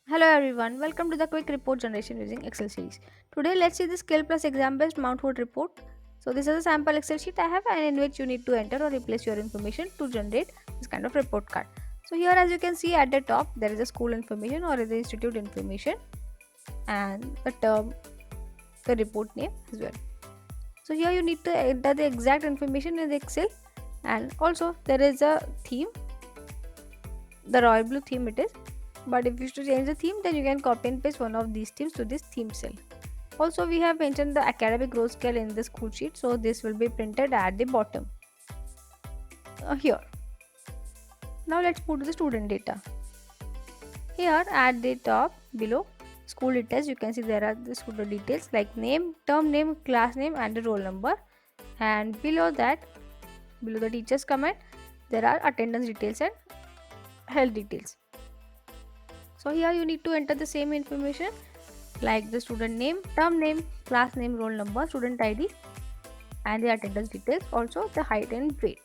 Hello everyone, welcome to the quick report generation using Excel series. Today let's see the skill plus exam based Mount Hood report. So this is a sample Excel sheet I have and in which you need to enter or replace your information to generate this kind of report card. So here as you can see at the top there is a school information or the institute information and the term, the report name as well. So here you need to enter the exact information in the Excel and also there is a theme, the royal blue theme it is, but if you wish to change the theme then you can copy and paste one of these themes to this theme cell. Also we have mentioned the academic growth scale in the school sheet, so this will be printed at the bottom here. Now let's move to the student data. Here at the top below school details you can see there are the student details like name, term name, class name and the roll number, and below that, below the teacher's comment, there are attendance details and health details. So here you need to enter the same information like the student name, term name, class name, roll number, student ID and the attendance details, also the height and weight.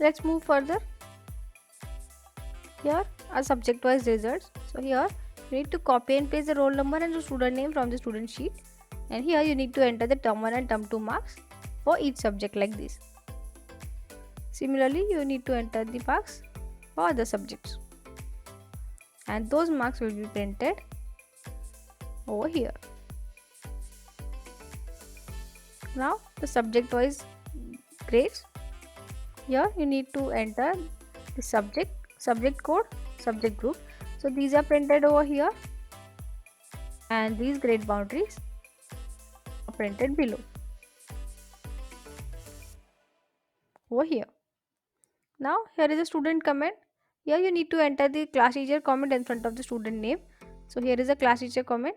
Let's move further. Here are subject wise results. So here you need to copy and paste the roll number and the student name from the student sheet, and here you need to enter the term 1 and term 2 marks for each subject like this. Similarly you need to enter the marks for other subjects and those marks will be printed over here. Now the subject wise grades. Here you need to enter the subject code, subject group. So these are printed over here and these grade boundaries are printed below over here. Now here is a student comment. Here you need to enter the class teacher comment in front of the student name. So here is a class teacher comment.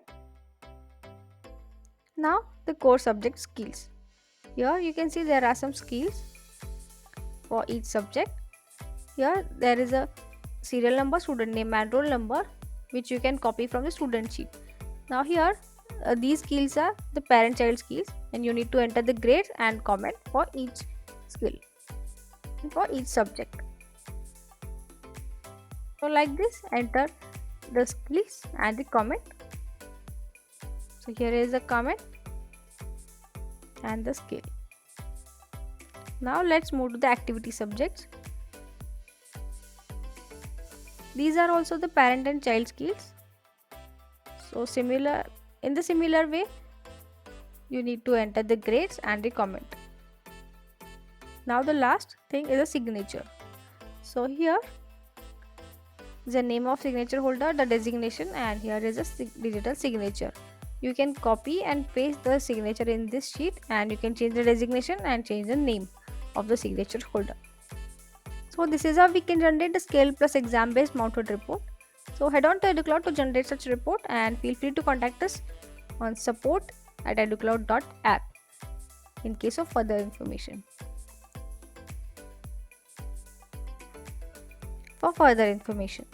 Now the core subject skills. Here you can see there are some skills for each subject. Here there is a serial number, student name and roll number which you can copy from the student sheet. Now here these skills are the parent child skills and you need to enter the grades and comment for each skill for each subject. So like this, enter the skills and the comment. So here is the comment and the skill. Now let's move to the activity subjects. These are also the parent and child skills. So in the similar way you need to enter the grades and the comment. Now the last thing is a signature. So here the name of signature holder, the designation, and here is a digital signature. You can copy and paste the signature in this sheet and you can change the designation and change the name of the signature holder. So this is how we can generate the scale plus exam based Mount Hood report. So head on to EduCloud to generate such report and feel free to contact us on support@educloud.app in case of further information. For further information.